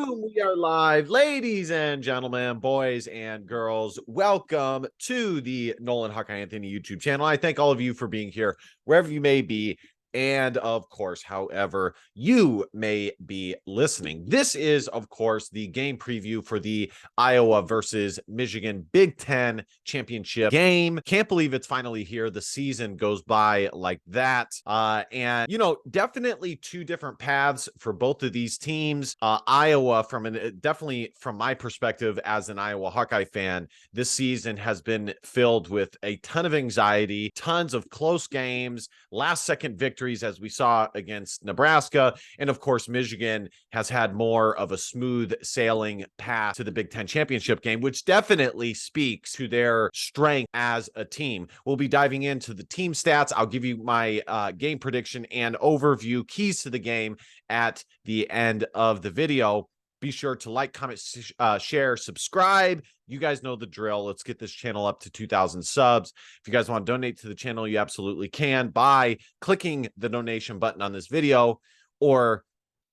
Boom, we are live. Ladies and gentlemen, boys and girls, welcome to the Nolan Hawkeye Anthony YouTube channel. I thank all of you for being here, wherever you may be. And of course, however you may be listening. This is, of course, the game preview for the Iowa versus Michigan Big Ten championship game. Can't believe it's finally here. The season goes by like that. And, definitely two different paths for both of these teams. Iowa, definitely from my perspective as an Iowa Hawkeye fan, this season has been filled with a ton of anxiety, tons of close games, last second victories, as we saw against Nebraska. And of course, Michigan has had more of a smooth sailing path to the Big Ten championship game, which definitely speaks to their strength as a team. We'll be diving into the team stats. I'll give you my game prediction and overview, keys to the game at the end of the video. Be sure to like, comment, share, subscribe. You guys know the drill. Let's get this channel up to 2,000 subs. If you guys want to donate to the channel, you absolutely can by clicking the donation button on this video or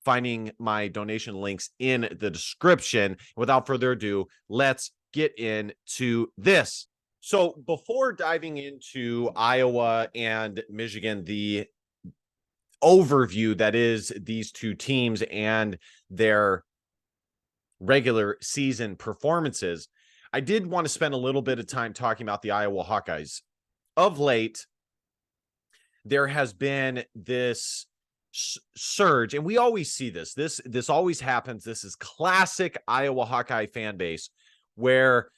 finding my donation links in the description. Without further ado, let's get into this. So before diving into Iowa and Michigan, the overview that is these two teams and their regular season performances, I did want to spend a little bit of time talking about the Iowa Hawkeyes. Of late, there has been this surge, and we always see this. This always happens. This is classic Iowa Hawkeye fan base, where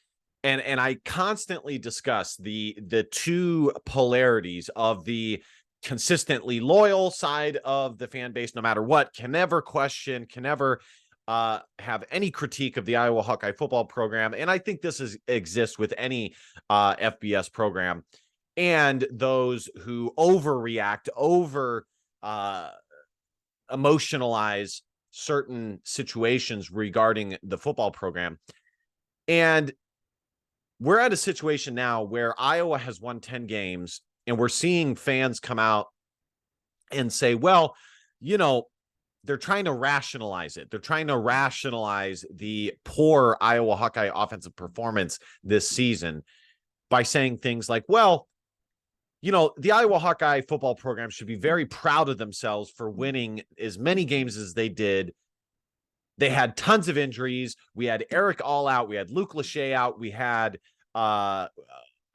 and I constantly discuss the two polarities of the consistently loyal side of the fan base, no matter what, can never question, can never have any critique of the Iowa Hawkeye football program. And I think this exists with any FBS program, and those who overreact, emotionalize certain situations regarding the football program. And we're at a situation now where Iowa has won 10 games, and we're seeing fans come out and say, well, they're trying to rationalize it. They're trying to rationalize the poor Iowa Hawkeye offensive performance this season by saying things like, well, the Iowa Hawkeye football program should be very proud of themselves for winning as many games as they did. They had tons of injuries. We had Eric All out. We had Luke Lachey out. We had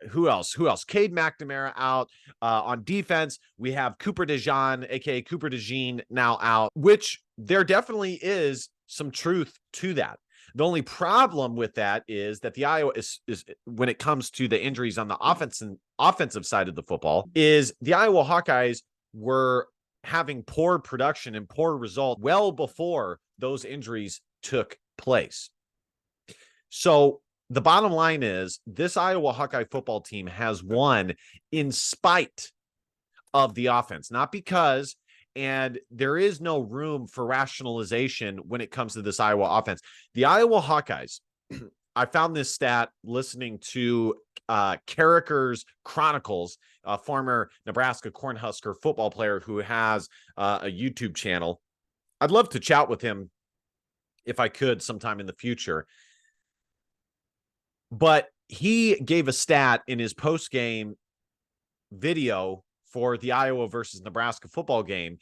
who else? Cade McNamara out. On defense, we have Cooper DeJean, aka Cooper DeJean, now out, which there definitely is some truth to that. The only problem with that is that the Iowa is when it comes to the injuries on the offensive side of the football, is the Iowa Hawkeyes were having poor production and poor results well before those injuries took place. So the bottom line is this Iowa Hawkeye football team has won in spite of the offense, not because, and there is no room for rationalization when it comes to this Iowa offense. The Iowa Hawkeyes, I found this stat listening to Carricker's Chronicles, a former Nebraska Cornhusker football player who has a YouTube channel. I'd love to chat with him if I could sometime in the future. But he gave a stat in his post-game video for the Iowa versus Nebraska football game.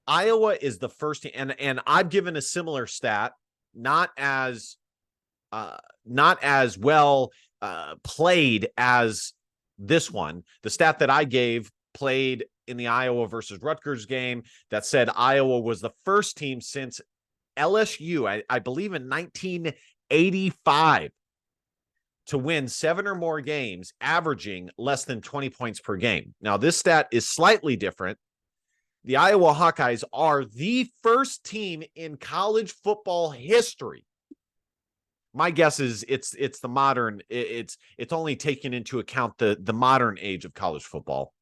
Iowa is the first, and I've given a similar stat, not as well played as this one. The stat that I gave played in the Iowa versus Rutgers game that said Iowa was the first team since LSU, I believe in 1985, to win 7 or more games, averaging less than 20 points per game. Now, this stat is slightly different. The Iowa Hawkeyes are the first team in college football history. My guess is it's the modern, it's only taking into account the modern age of college football.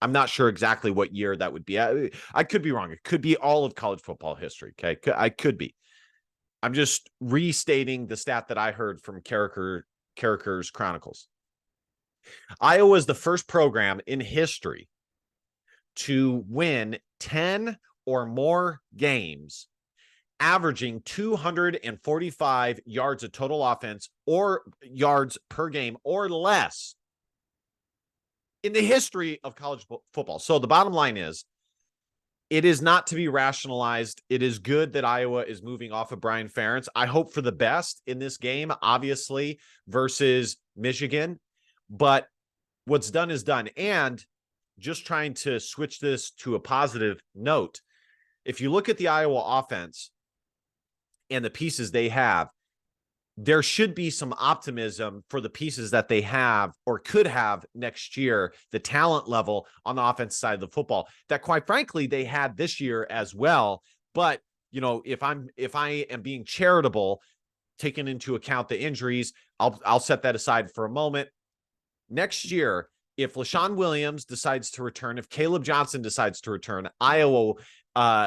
I'm not sure exactly what year that would be. I could be wrong. It could be all of college football history. Okay, I could be. I'm just restating the stat that I heard from Carricker's Chronicles. Iowa is the first program in history to win 10 or more games, averaging 245 yards of total offense or yards per game or less in the history of college football. So the bottom line is, it is not to be rationalized. It is good that Iowa is moving off of Brian Ferentz. I hope for the best in this game, obviously, versus Michigan. But what's done is done. And just trying to switch this to a positive note, if you look at the Iowa offense and the pieces they have, there should be some optimism for the pieces that they have or could have next year, the talent level on the offense side of the football that, quite frankly, they had this year as well. But, you know, if I am being charitable, taking into account the injuries, I'll set that aside for a moment. Next year, if LaShawn Williams decides to return, if Caleb Johnson decides to return, Iowa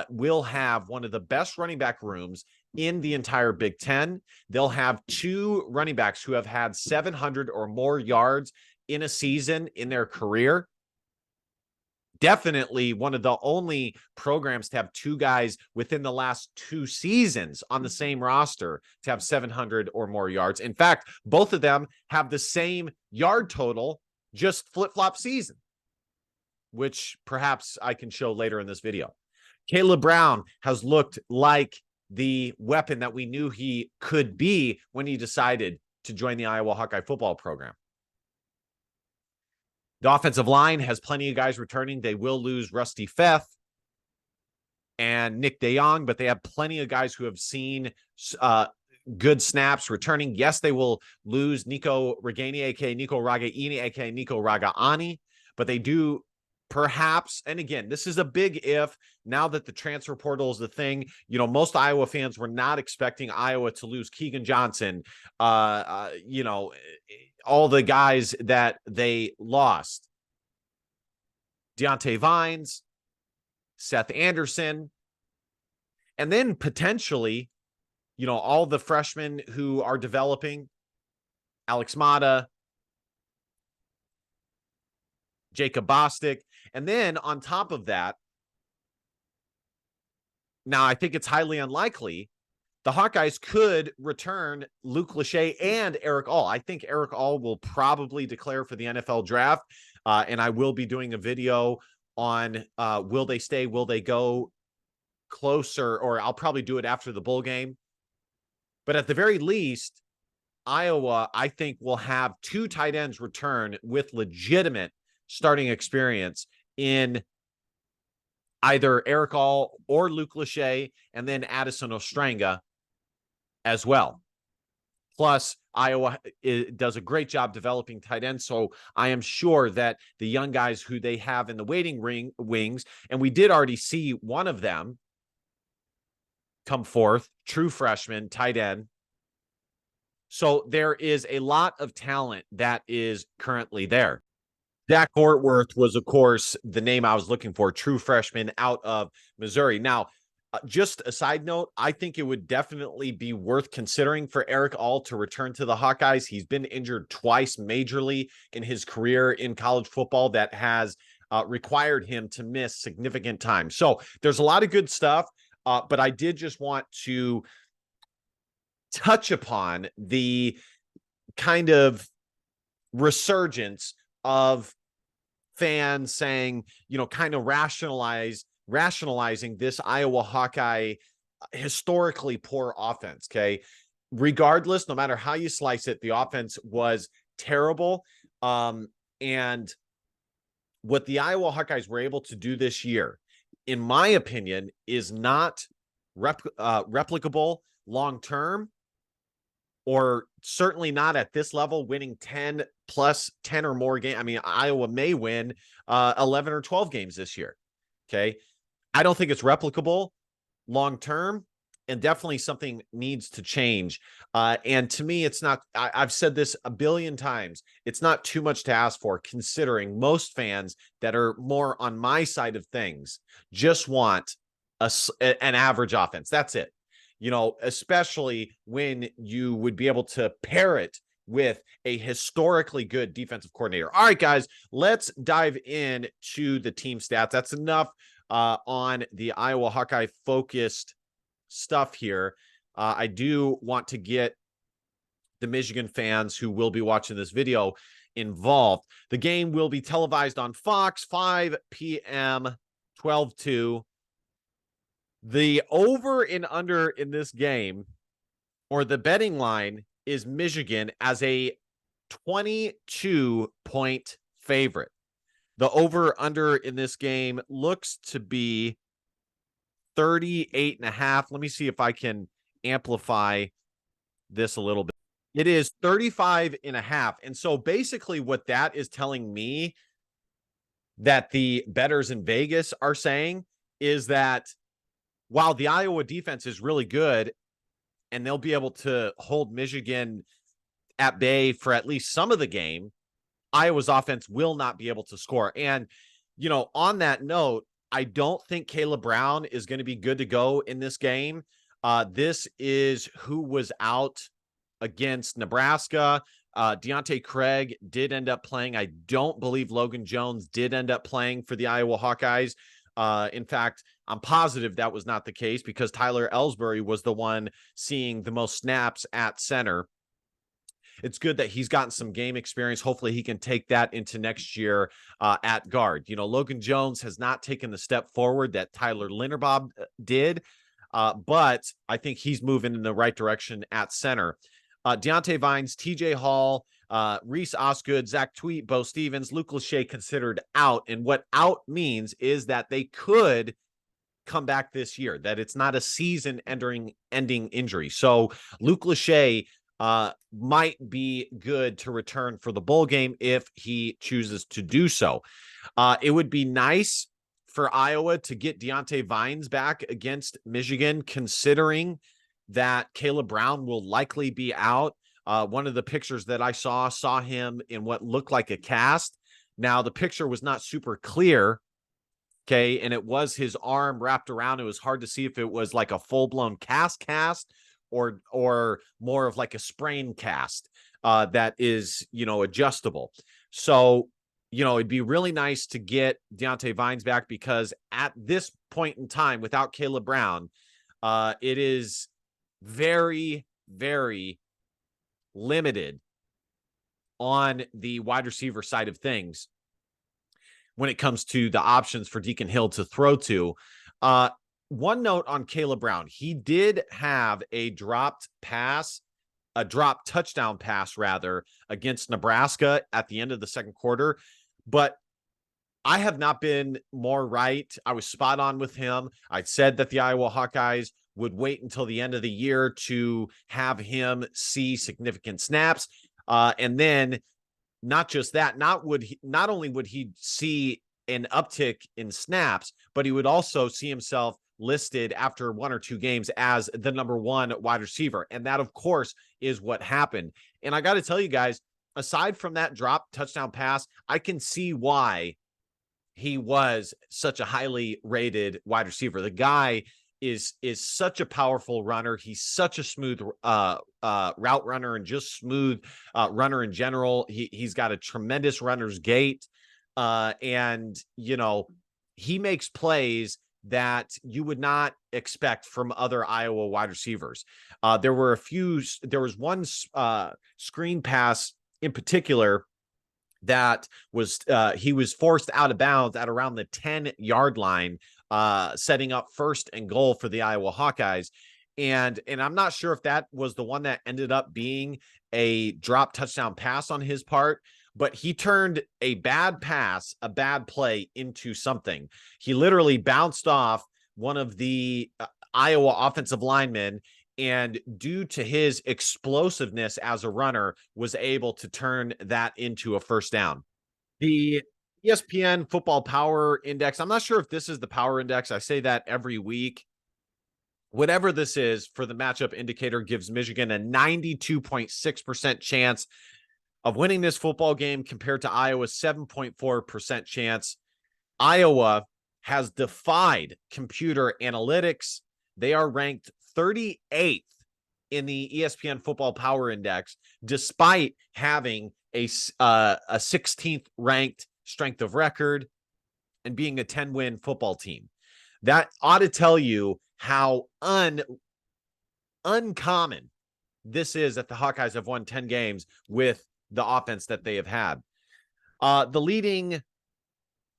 will have one of the best running back rooms in the entire Big Ten. They'll have 2 running backs who have had 700 or more yards in a season in their career. Definitely one of the only programs to have 2 guys within the last 2 seasons on the same roster to have 700 or more yards. In fact, both of them have the same yard total, just flip-flop season, which perhaps I can show later in this video. Caleb Brown has looked like the weapon that we knew he could be when he decided to join the Iowa Hawkeye football program. The offensive line has plenty of guys returning. They will lose Rusty Feth and Nick DeYoung, but they have plenty of guys who have seen good snaps returning. Yes, they will lose Nico Reganey, aka Nico Ragaini, aka Nico Ragaani, but they do perhaps, and again, this is a big if, now that the transfer portal is the thing. You know, most Iowa fans were not expecting Iowa to lose Keegan Johnson, you know, all the guys that they lost. Deontay Vines, Seth Anderson, and then potentially, you know, all the freshmen who are developing, Alex Mata, Jacob Bostic. And then on top of that, now I think it's highly unlikely, the Hawkeyes could return Luke Lachey and Eric All. I think Eric All will probably declare for the NFL draft. And I will be doing a video on will they stay, will they go closer, or I'll probably do it after the bowl game. But at the very least, Iowa, I think, will have 2 tight ends return with legitimate starting experience in either Eric All or Luke Lachey, and then Addison Ostrenga as well. Plus, Iowa does a great job developing tight ends, so I am sure that the young guys who they have in the waiting wings, and we did already see one of them come forth, true freshman, tight end. So there is a lot of talent that is currently there. Zach Ortworth was, of course, the name I was looking for, true freshman out of Missouri. Now, just a side note, I think it would definitely be worth considering for Eric All to return to the Hawkeyes. He's been injured twice majorly in his career in college football that has required him to miss significant time. So there's a lot of good stuff, but I did just want to touch upon the kind of resurgence of fans saying, you know, kind of rationalizing this Iowa Hawkeye historically poor offense. Okay. Regardless, no matter how you slice it, the offense was terrible. And what the Iowa Hawkeyes were able to do this year, in my opinion, is not replicable long-term, or certainly not at this level, winning 10 or more games. I mean, Iowa may win 11 or 12 games this year. Okay. I don't think it's replicable long-term, and definitely something needs to change. And to me, it's not, I've said this a billion times, it's not too much to ask for, considering most fans that are more on my side of things just want an average offense. That's it. You know, especially when you would be able to pair it with a historically good defensive coordinator. All right, guys, let's dive in to the team stats. That's enough on the Iowa Hawkeye focused stuff here. I do want to get the Michigan fans who will be watching this video involved. The game will be televised on Fox, 5 p.m., 12-2. The over and under in this game, or the betting line, is Michigan as a 22-point favorite. The over under in this game looks to be 38.5. Let me see if I can amplify this a little bit. It is 35.5. And so basically what that is telling me that the bettors in Vegas are saying is that while the Iowa defense is really good and they'll be able to hold Michigan at bay for at least some of the game, Iowa's offense will not be able to score. And, you know, on that note, I don't think Caleb Brown is going to be good to go in this game. This is who was out against Nebraska. Deontay Craig did end up playing. I don't believe Logan Jones did end up playing for the Iowa Hawkeyes. In fact, I'm positive that was not the case because Tyler Ellsbury was the one seeing the most snaps at center. It's good that he's gotten some game experience. Hopefully he can take that into next year at guard. You know, Logan Jones has not taken the step forward that Tyler Linderbaum did, but I think he's moving in the right direction at center. Deontay Vines, TJ Hall, Reese Osgood, Zach Tweet, Bo Stevens, Luke Lachey considered out. And what out means is that they could come back this year, that it's not a season-ending injury. So Luke Lachey might be good to return for the bowl game if he chooses to do so. It would be nice for Iowa to get Deontay Vines back against Michigan, considering that Caleb Brown will likely be out. One of the pictures that I saw him in what looked like a cast. Now, the picture was not super clear, okay, and it was his arm wrapped around. It was hard to see if it was like a full-blown cast or more of like a sprain cast that is, you know, adjustable. So, you know, it'd be really nice to get Deontay Vines back because at this point in time, without Caleb Brown, it is very, very limited on the wide receiver side of things when it comes to the options for Deacon Hill to throw to. One note on Caleb Brown, he did have a dropped touchdown pass rather against Nebraska at the end of the second quarter, but I have not been more right. I was spot on with him. I said that the Iowa Hawkeyes would wait until the end of the year to have him see significant snaps. And then not just that, not only would he see an uptick in snaps, but he would also see himself listed after one or two games as the number one wide receiver. And that, of course, is what happened. And I got to tell you guys, aside from that drop touchdown pass, I can see why he was such a highly rated wide receiver. The guy is such a powerful runner. He's such a smooth route runner and just smooth runner in general. He's got a tremendous runner's gait. And, you know, he makes plays that you would not expect from other Iowa wide receivers. There was one screen pass in particular that was he was forced out of bounds at around the 10-yard line, setting up 1st and goal for the Iowa Hawkeyes. And I'm not sure if that was the one that ended up being a drop touchdown pass on his part, but he turned a bad pass, a bad play into something. He literally bounced off one of the Iowa offensive linemen, and due to his explosiveness as a runner, was able to turn that into a first down. The ESPN Football Power Index, I'm not sure if this is the power index. I say that every week. Whatever this is for the matchup indicator gives Michigan a 92.6% chance of winning this football game compared to Iowa's 7.4% chance. Iowa has defied computer analytics. They are ranked 38th in the ESPN Football Power Index, despite having a 16th ranked strength of record and being a 10-win football team. That ought to tell you how uncommon this is that the Hawkeyes have won 10 games with the offense that they have had. The leading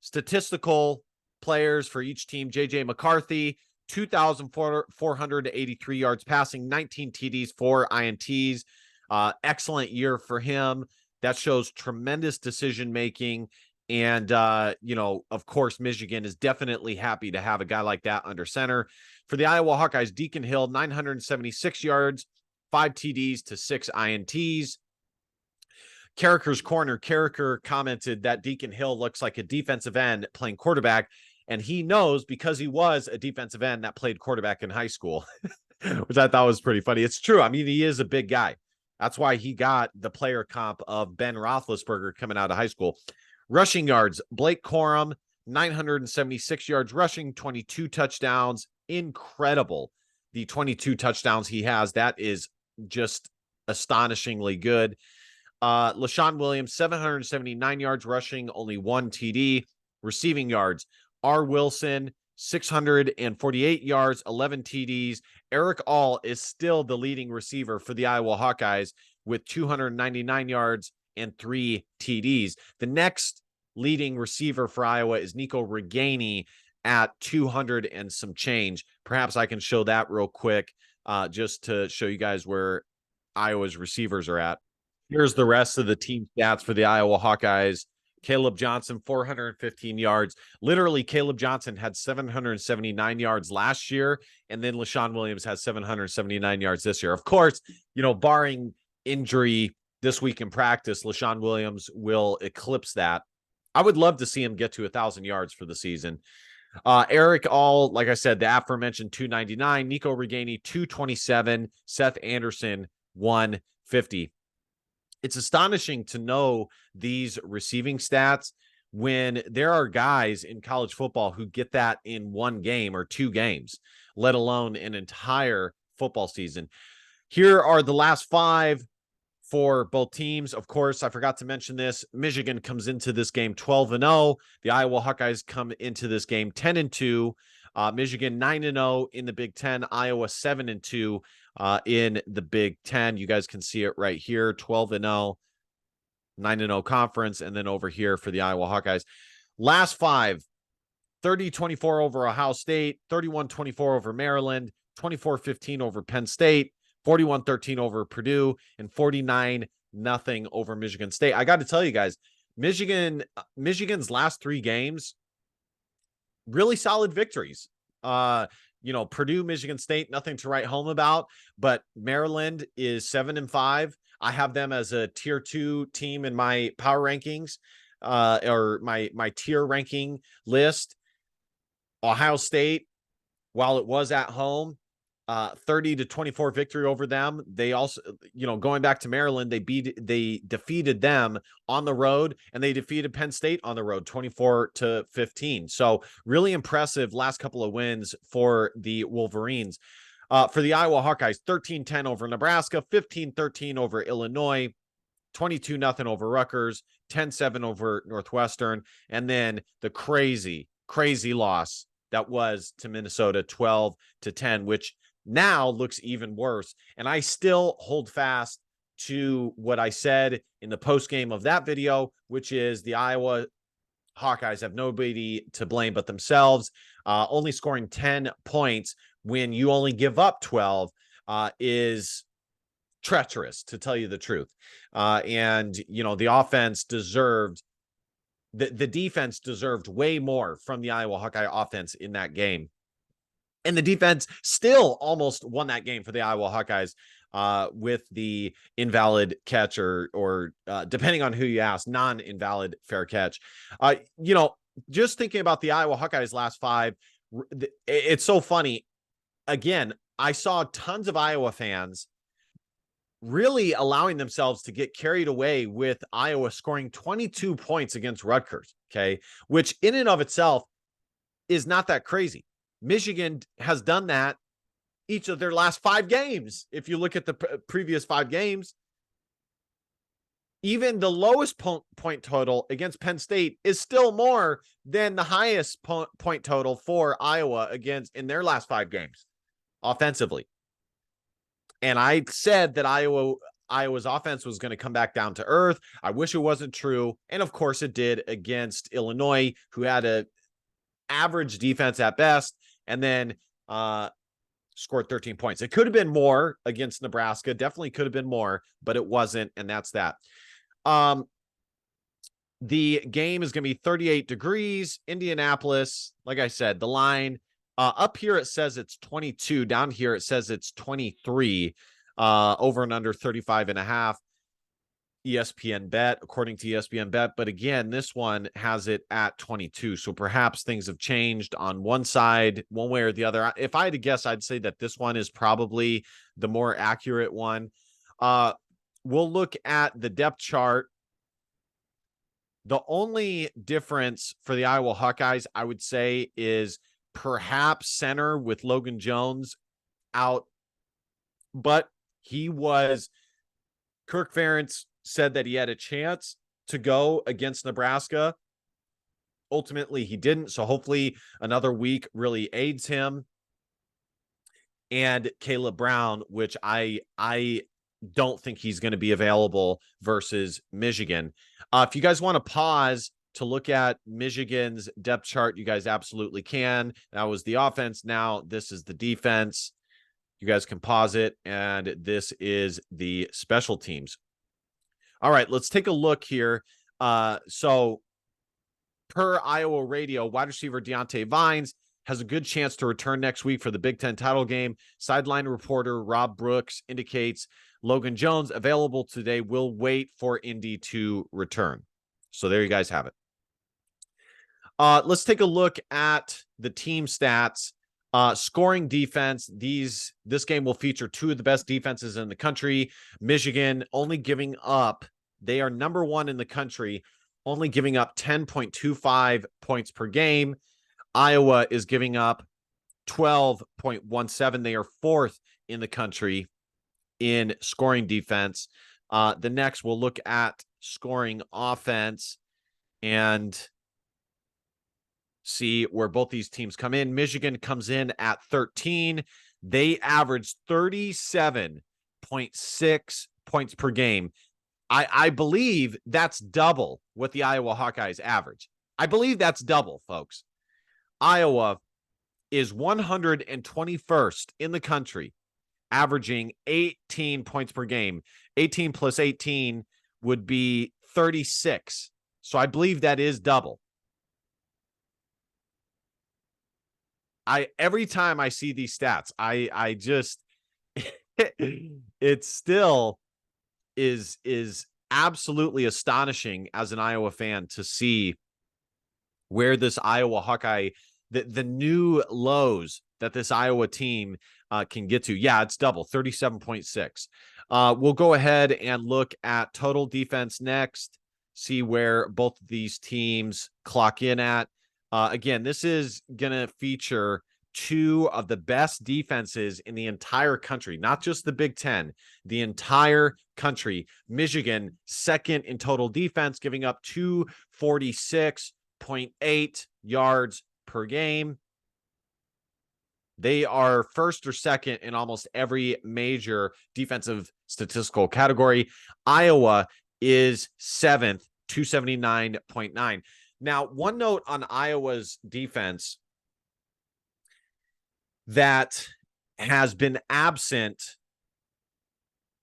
statistical players for each team: J.J. McCarthy, 2,483 yards passing, 19 TDs, 4 INTs. Excellent year for him. That shows tremendous decision making. And, of course, Michigan is definitely happy to have a guy like that under center. For the Iowa Hawkeyes, Deacon Hill, 976 yards, 5 TDs to 6 INTs. Carricker's corner, Carricker commented that Deacon Hill looks like a defensive end playing quarterback, and he knows because he was a defensive end that played quarterback in high school, which I thought was pretty funny. It's true. I mean, he is a big guy. That's why he got the player comp of Ben Roethlisberger coming out of high school. Rushing yards, Blake Corum, 976 yards rushing, 22 touchdowns. Incredible. The 22 touchdowns he has, that is just astonishingly good. LaShawn Williams, 779 yards rushing, only 1 TD. Receiving yards, R. Wilson, 648 yards, 11 TDs. Eric All is still the leading receiver for the Iowa Hawkeyes with 299 yards and 3 TDs. The next leading receiver for Iowa is Nico Reganey at 200 and some change. Perhaps I can show that real quick just to show you guys where Iowa's receivers are at. Here's the rest of the team stats for the Iowa Hawkeyes. Caleb Johnson, 415 yards. Literally, Caleb Johnson had 779 yards last year, and then LaShawn Williams has 779 yards this year. Of course, barring injury this week in practice, LaShawn Williams will eclipse that. I would love to see him get to 1,000 yards for the season. Eric All, like I said, the aforementioned 299. Nico Reganey, 227. Seth Anderson, 150. It's astonishing to know these receiving stats when there are guys in college football who get that in 1 game or 2 games, let alone an entire football season. Here are the last 5 for both teams. Of course, I forgot to mention this. Michigan comes into this game 12-0. The Iowa Hawkeyes come into this game 10-2. Michigan 9-0 in the Big Ten. Iowa 7-2 in the Big Ten. You guys can see it right here. 12-0, 9-0 conference, and then over here for the Iowa Hawkeyes. Last 5: 30-24 over Ohio State, 31-24 over Maryland, 24-15 over Penn State, 41-13 over Purdue, and 49-0 over Michigan State. I got to tell you guys, Michigan's last 3 games, really solid victories. Purdue, Michigan State, nothing to write home about, but Maryland is 7-5. I have them as a tier 2 team in my power rankings, or my tier ranking list. Ohio State, while it was at home, 30-24 victory over them. They also, going back to Maryland, they defeated them on the road, and they defeated Penn State on the road 24-15. So really impressive last couple of wins for the Wolverines. For the Iowa Hawkeyes, 13-10 over Nebraska, 15-13 over Illinois, 22-0 over Rutgers, 10-7 over Northwestern, and then the crazy loss that was to Minnesota, 12-10, which now looks even worse. And I still hold fast to what I said in the post game of that video, which is the Iowa Hawkeyes have nobody to blame but themselves. Only scoring 10 points when you only give up 12 is treacherous, to tell you the truth. And the offense deserved, the defense deserved way more from the Iowa Hawkeye offense in that game. And the defense still almost won that game for the Iowa Hawkeyes with the invalid catch or depending on who you ask, non-invalid fair catch. Just thinking about the Iowa Hawkeyes last 5, it's so funny. Again, I saw tons of Iowa fans really allowing themselves to get carried away with Iowa scoring 22 points against Rutgers, okay, which in and of itself is not that crazy. Michigan has done that each of their last 5 games. If you look at the previous 5 games, even the lowest point total against Penn State is still more than the highest point total for Iowa in their last 5 games. offensively. And I said that Iowa's offense was going to come back down to earth. I wish it wasn't true. And of course it did against Illinois, who had a average defense at best, and then scored 13 points. It could have been more against Nebraska. Definitely could have been more, but it wasn't. And that's that. The game is going to be 38 degrees. Indianapolis, like I said, the line up here, it says it's 22. Down here, it says it's 23. Over and under 35.5. ESPN bet, according to ESPN bet. But again, this one has it at 22. So perhaps things have changed on one side, one way or the other. If I had to guess, I'd say that this one is probably the more accurate one. We'll look at the depth chart. The only difference for the Iowa Hawkeyes, I would say, is perhaps center with Logan Jones out. But Kirk Ferentz said that he had a chance to go against Nebraska. Ultimately, he didn't. So hopefully another week really aids him. And Caleb Brown, which I don't think he's going to be available versus Michigan. If you guys want to pause to look at Michigan's depth chart, you guys absolutely can. That was the offense. Now this is the defense. You guys can pause it. And this is the special teams. All right, let's take a look here. So per Iowa Radio, wide receiver Deontay Vines has a good chance to return next week for the Big Ten title game. Sideline reporter Rob Brooks indicates Logan Jones, available today, will wait for Indy to return. So there you guys have it. Let's take a look at the team stats. Scoring defense. This game will feature two of the best defenses in the country. Michigan only giving up, they are number one in the country, only giving up 10.25 points per game. Iowa is giving up 12.17. They are fourth in the country in scoring defense. The next, we'll look at scoring offense and see where both these teams come in. Michigan comes in at 13. They averaged 37.6 points per game. I believe that's double what the Iowa Hawkeyes average. I believe that's double, folks. Iowa is 121st in the country, averaging 18 points per game. 18 plus 18 would be 36. So I believe that is double. Every time I see these stats, I just it still is absolutely astonishing as an Iowa fan to see where this Iowa Hawkeye, the new lows that this Iowa team can get to. Yeah, it's double, 37.6. We'll go ahead and look at total defense next, see where both of these teams clock in at. Again, this is going to feature two of the best defenses in the entire country, not just the Big Ten, the entire country. Michigan, second in total defense, giving up 246.8 yards per game. They are first or second in almost every major defensive statistical category. Iowa is seventh, 279.9. Now, one note on Iowa's defense that has been absent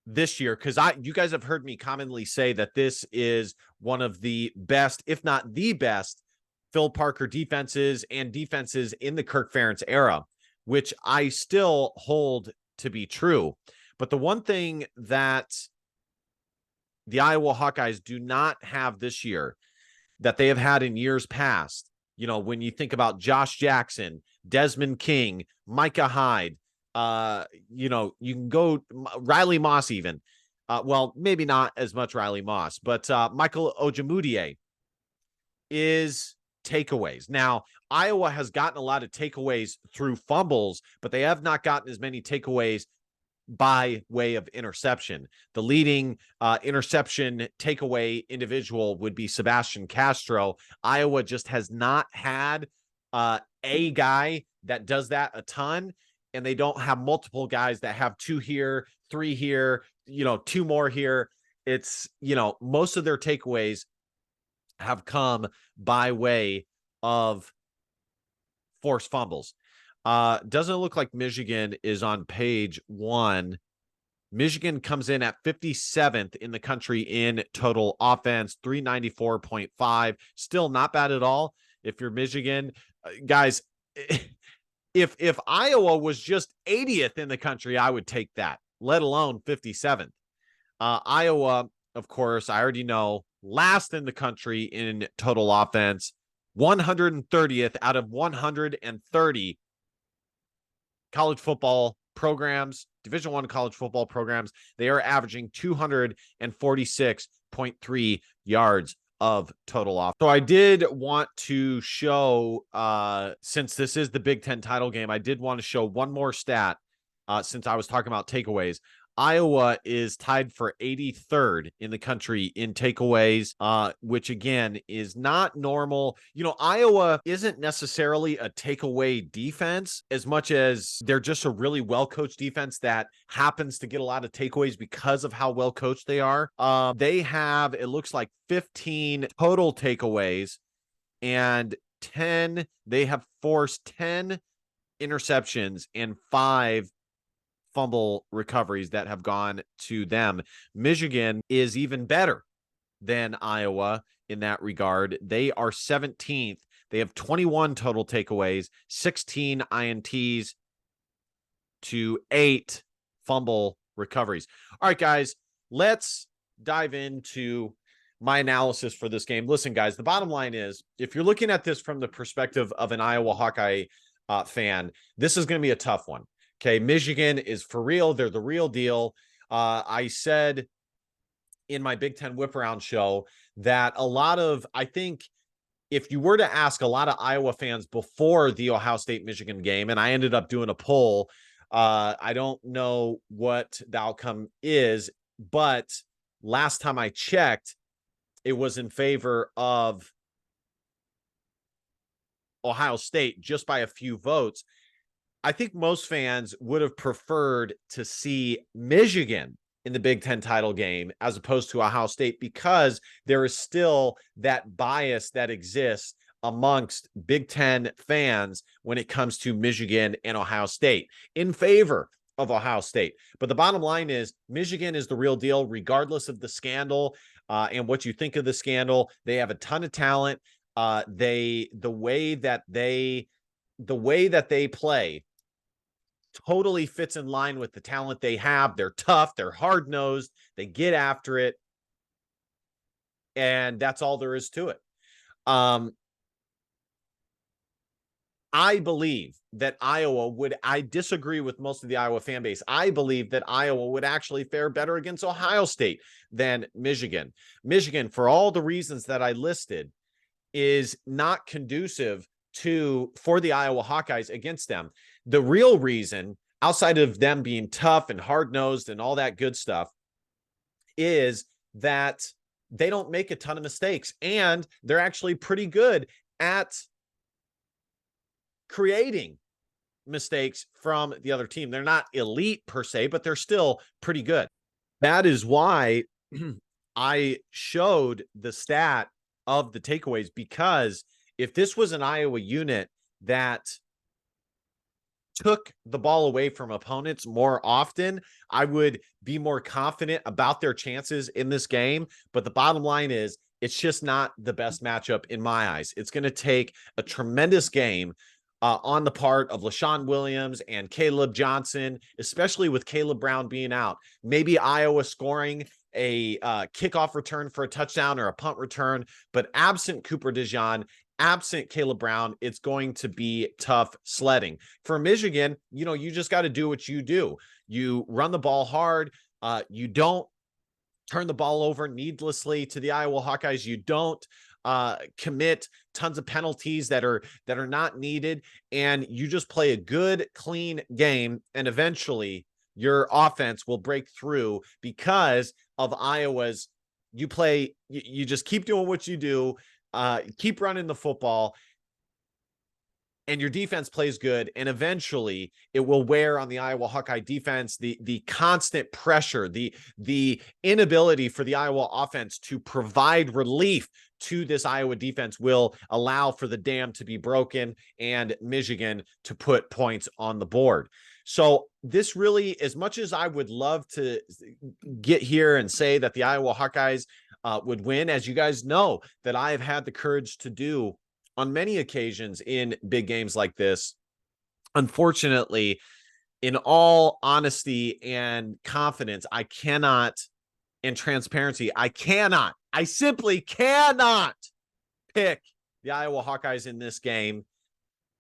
this year, because you guys have heard me commonly say that this is one of the best, if not the best, Phil Parker defenses and defenses in the Kirk Ferentz era, which I still hold to be true. But the one thing that the Iowa Hawkeyes do not have this year that they have had in years past, you know, when you think about Josh Jackson, Desmond King, Micah Hyde, you know, you can go Riley Moss even. Well, maybe not as much Riley Moss, but Michael Ojemudia is takeaways. Now, Iowa has gotten a lot of takeaways through fumbles, but they have not gotten as many takeaways by way of interception. The leading interception takeaway individual would be Sebastian Castro. Iowa just has not had a guy that does that a ton. and they don't have multiple guys that have 2 here, 3 here, 2 more here. It's, most of their takeaways have come by way of forced fumbles. Doesn't look like Michigan is on page 1. Michigan comes in at 57th in the country in total offense, 394.5. Still not bad at all. If you're Michigan, guys, if Iowa was just 80th in the country, I would take that, let alone 57th. Iowa, of course, I already know, last in the country in total offense, 130th out of 130 college football programs, Division I college football programs. They are averaging 246.3 yards of total off. So I did want to show, since this is the Big Ten title game, I did want to show one more stat, since I was talking about takeaways. Iowa is tied for 83rd in the country in takeaways, which again is not normal. Iowa isn't necessarily a takeaway defense as much as they're just a really well-coached defense that happens to get a lot of takeaways because of how well-coached they are. They have, it looks like 15 total takeaways, and they have forced 10 interceptions and 5 fumble recoveries that have gone to them. Michigan is even better than Iowa in that regard. They are 17th. They have 21 total takeaways, 16 INTs to 8 fumble recoveries. All right, guys, let's dive into my analysis for this game. Listen, guys, the bottom line is, if you're looking at this from the perspective of an Iowa Hawkeye fan, this is going to be a tough one. Okay, Michigan is for real. They're the real deal. I said in my Big Ten Whip Around show that I think if you were to ask a lot of Iowa fans before the Ohio State-Michigan game, and I ended up doing a poll, I don't know what the outcome is, but last time I checked, it was in favor of Ohio State just by a few votes. I think most fans would have preferred to see Michigan in the Big Ten title game as opposed to Ohio State, because there is still that bias that exists amongst Big Ten fans when it comes to Michigan and Ohio State in favor of Ohio State. But the bottom line is, Michigan is the real deal, regardless of the scandal and what you think of the scandal. They have a ton of talent. The way that they play totally fits in line with the talent they have. They're tough, they're hard-nosed, they get after it, and that's all there is to it. I believe that I disagree with most of the Iowa fan base. I believe that Iowa would actually fare better against Ohio State than Michigan. Michigan, for all the reasons that I listed, is not conducive for the Iowa Hawkeyes against them. The real reason, outside of them being tough and hard-nosed and all that good stuff, is that they don't make a ton of mistakes, and they're actually pretty good at creating mistakes from the other team. They're not elite per se, but they're still pretty good. That is why I showed the stat of the takeaways, because if this was an Iowa unit that took the ball away from opponents more often, I would be more confident about their chances in this game. But the bottom line is, it's just not the best matchup in my eyes. It's going to take a tremendous game on the part of LaShawn Williams and Caleb Johnson, especially with Caleb Brown being out. Maybe Iowa scoring a kickoff return for a touchdown or a punt return, but absent Cooper DeJean, absent Caleb Brown, it's going to be tough sledding. For Michigan, you just got to do what you do. You run the ball hard. You don't turn the ball over needlessly to the Iowa Hawkeyes. You don't commit tons of penalties that are not needed, and you just play a good, clean game, and eventually your offense will break through because of Iowa's. You just keep doing what you do, keep running the football, and your defense plays good, and eventually it will wear on the Iowa Hawkeye defense, the constant pressure, the inability for the Iowa offense to provide relief to this Iowa defense will allow for the dam to be broken and Michigan to put points on the board. So this really, as much as I would love to get here and say that the Iowa Hawkeyes would win, as you guys know that I have had the courage to do on many occasions in big games like this, unfortunately, in all honesty and confidence, I cannot, in transparency, I simply cannot pick the Iowa Hawkeyes in this game.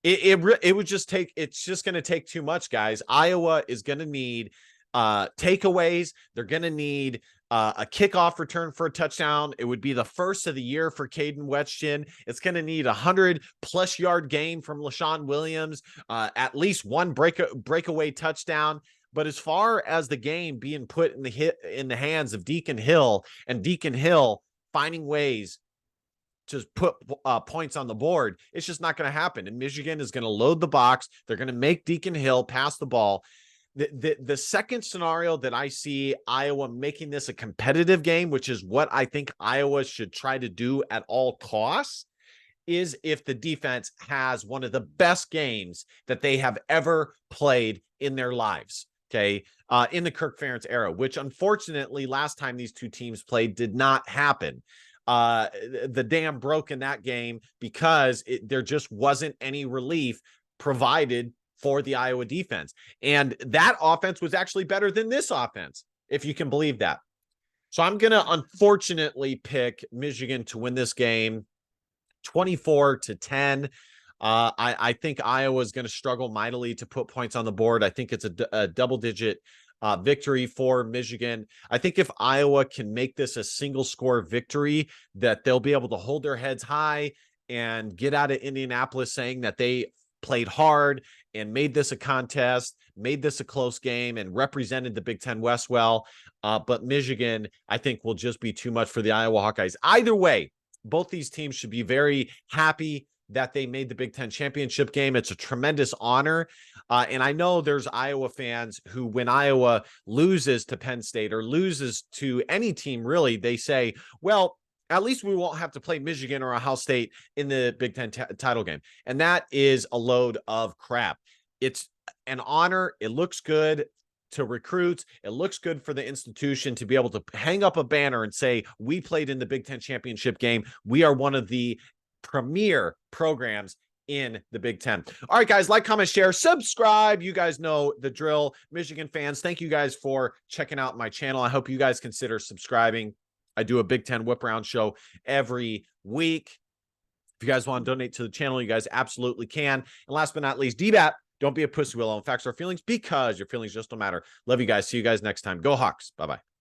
It would just take, it's just going to take too much, guys. Iowa is going to need takeaways. They're going to need a kickoff return for a touchdown. It would be the first of the year for Caden Wetchin. It's going to need 100+ yard game from LaShawn Williams, at least one breakaway touchdown. But as far as the game being put in the hands of Deacon Hill, and Deacon Hill finding ways to put points on the board, it's just not going to happen. And Michigan is going to load the box. They're going to make Deacon Hill pass the ball. The second scenario that I see Iowa making this a competitive game, which is what I think Iowa should try to do at all costs, is if the defense has one of the best games that they have ever played in their lives. Okay. In the Kirk Ferentz era, which unfortunately last time these two teams played did not happen. The dam broke in that game because there just wasn't any relief provided for the Iowa defense. And that offense was actually better than this offense, if you can believe that. So I'm going to unfortunately pick Michigan to win this game 24-10. I think Iowa is going to struggle mightily to put points on the board. I think it's a double-digit victory for Michigan. I think if Iowa can make this a single score victory, that they'll be able to hold their heads high and get out of Indianapolis saying that they played hard and made this a contest, made this a close game, and represented the Big Ten West well. But Michigan, I think, will just be too much for the Iowa Hawkeyes. Either way, both these teams should be very happy that they made the Big Ten championship game. It's a tremendous honor. And I know there's Iowa fans who, when Iowa loses to Penn State or loses to any team, really, they say, well, at least we won't have to play Michigan or Ohio State in the Big Ten title game. And that is a load of crap. It's an honor. It looks good to recruits. It looks good for the institution to be able to hang up a banner and say, we played in the Big Ten championship game. We are one of the premier programs in the Big Ten. All right, guys, like, comment, share, subscribe. You guys know the drill. Michigan fans, thank you guys for checking out my channel. I hope you guys consider subscribing. I do a Big Ten whip around show every week. If you guys want to donate to the channel, you guys absolutely can. And last but not least, DBAT, don't be a pussy, will own facts or feelings, because your feelings just don't matter. Love you guys. See you guys next time. Go Hawks. Bye-bye.